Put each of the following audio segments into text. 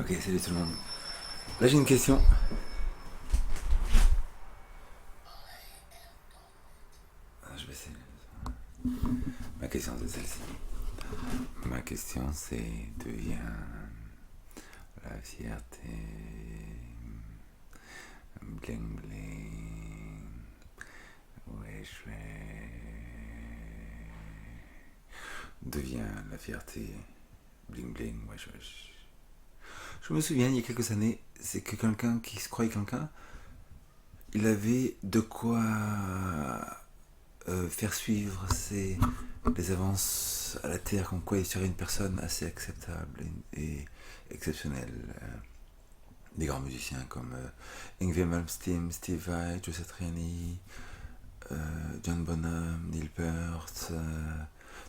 Ok, salut tout le monde. Là j'ai une question. Je vais essayer. Ma question c'est celle-ci. Ma question c'est d'où vient la fierté. Bling bling. Wesh wesh. D'où vient la fierté. Bling bling. Wesh wesh. Je me souviens il y a quelques années, c'est que quelqu'un qui se croyait quelqu'un, il avait de quoi faire suivre les avances à la Terre, comme quoi il serait une personne assez acceptable et exceptionnelle. Des grands musiciens comme Yngwie Malmsteen, Steve Vai, Joe Satriani, John Bonham, Neil Peart,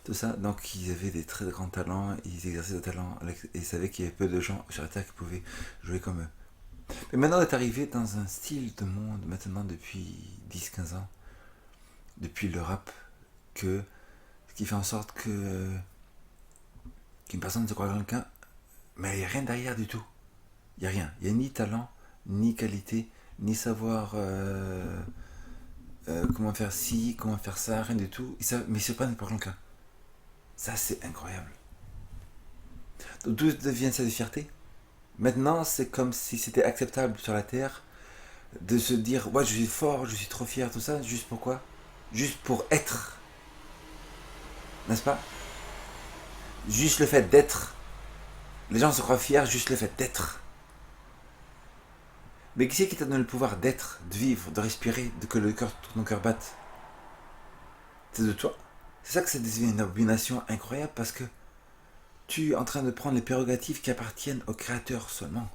tout ça. Donc ils avaient des très grands talents, ils exerçaient des talents et ils savaient qu'il y avait peu de gens sur la Terre qui pouvaient jouer comme eux. Mais maintenant on est arrivé dans un style de monde, maintenant depuis 10-15 ans, depuis le rap, que ce qui fait en sorte qu'une personne se croit quelqu'un, mais il n'y a rien derrière du tout. Il n'y a rien. Il n'y a ni talent, ni qualité, ni savoir comment faire ci, comment faire ça, rien du tout. Mais ils se prennent pour quelqu'un. Ça, c'est incroyable. Donc, d'où devient cette fierté? Maintenant, c'est comme si c'était acceptable sur la Terre de se dire ouais, je suis fort, je suis trop fier, tout ça. Juste pourquoi? Juste pour être. N'est-ce pas? Juste le fait d'être. Les gens se croient fiers juste le fait d'être. Mais qui c'est qui t'a donné le pouvoir d'être, de vivre, de respirer, de que ton cœur batte? C'est de toi. C'est ça que ça devient une abomination incroyable parce que tu es en train de prendre les prérogatives qui appartiennent au créateur seulement.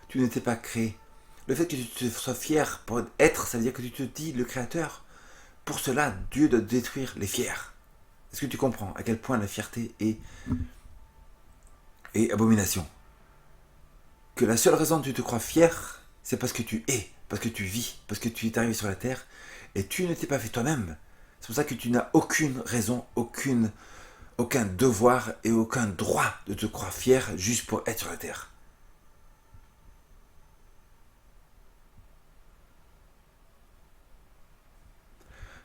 Tu n'étais pas créé. Le fait que tu te sois fier pour être, ça veut dire que tu te dis le créateur. Pour cela, Dieu doit détruire les fiers. Est-ce que tu comprends à quel point la fierté est abomination? Que la seule raison que tu te crois fier, c'est parce que tu es, parce que tu vis, parce que tu es arrivé sur la terre et tu ne t'es pas fait toi-même. C'est pour ça que tu n'as aucune raison, aucun devoir et aucun droit de te croire fier juste pour être sur la terre.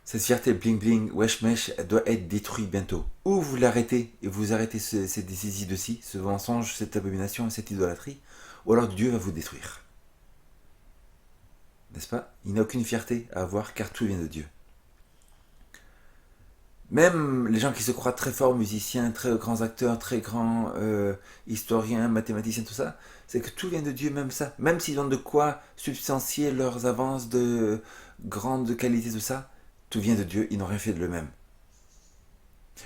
Cette fierté bling bling, wesh mesh, elle doit être détruite bientôt. Ou vous l'arrêtez et vous arrêtez ces idées-ci, ce mensonge, cette abomination, cette idolâtrie, ou alors Dieu va vous détruire. N'est-ce pas? Il n'a aucune fierté à avoir car tout vient de Dieu. Même les gens qui se croient très forts musiciens, très grands acteurs, très grands historiens, mathématiciens, tout ça, c'est que tout vient de Dieu, même ça. Même s'ils ont de quoi substantier leurs avances de grande qualité, tout ça, tout vient de Dieu, ils n'ont rien fait de eux-mêmes.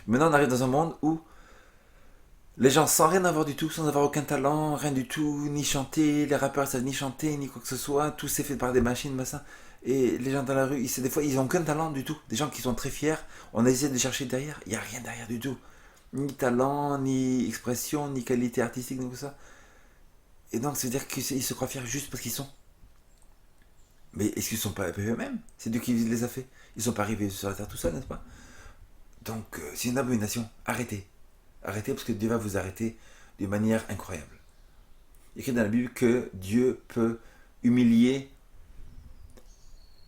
Maintenant, on arrive dans un monde où les gens, sans rien avoir du tout, sans avoir aucun talent, rien du tout, ni chanter, les rappeurs savent ni chanter, ni quoi que ce soit, tout c'est fait par des machines, machin. Et les gens dans la rue, des fois, ils n'ont aucun talent du tout. Des gens qui sont très fiers, on essaie de chercher derrière, il n'y a rien derrière du tout. Ni talent, ni expression, ni qualité artistique, ni tout ça. Et donc, ça veut dire qu'ils se croient fiers juste parce qu'ils sont. Mais est-ce qu'ils ne sont pas eux-mêmes? C'est Dieu qui les a fait. Ils ne sont pas arrivés sur la terre tout seuls, n'est-ce pas? Donc, c'est une abomination. Arrêtez. Arrêtez parce que Dieu va vous arrêter d'une manière incroyable. Il y a écrit dans la Bible que Dieu peut humilier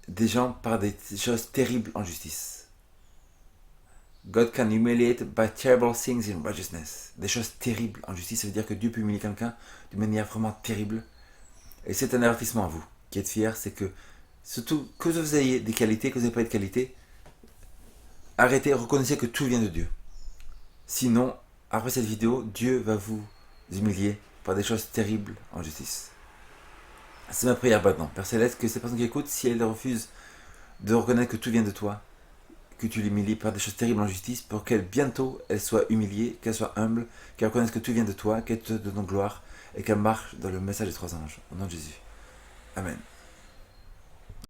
des gens par des choses terribles en justice. God can humiliate by terrible things in righteousness. Des choses terribles en justice, ça veut dire que Dieu peut humilier quelqu'un d'une manière vraiment terrible. Et c'est un avertissement à vous qui êtes fiers, c'est que surtout que vous ayez des qualités, que vous n'ayez pas de qualités, arrêtez, reconnaissez que tout vient de Dieu. Sinon, après cette vidéo, Dieu va vous humilier par des choses terribles en justice. C'est ma prière maintenant. Père Céleste, que ces personnes qui écoutent, si elles refusent de reconnaître que tout vient de toi, que tu l'humilies par des choses terribles en justice, pour qu'elles bientôt elles soient humiliées, qu'elles soient humbles, qu'elles reconnaissent que tout vient de toi, qu'elles te donnent gloire et qu'elles marchent dans le message des trois anges. Au nom de Jésus. Amen.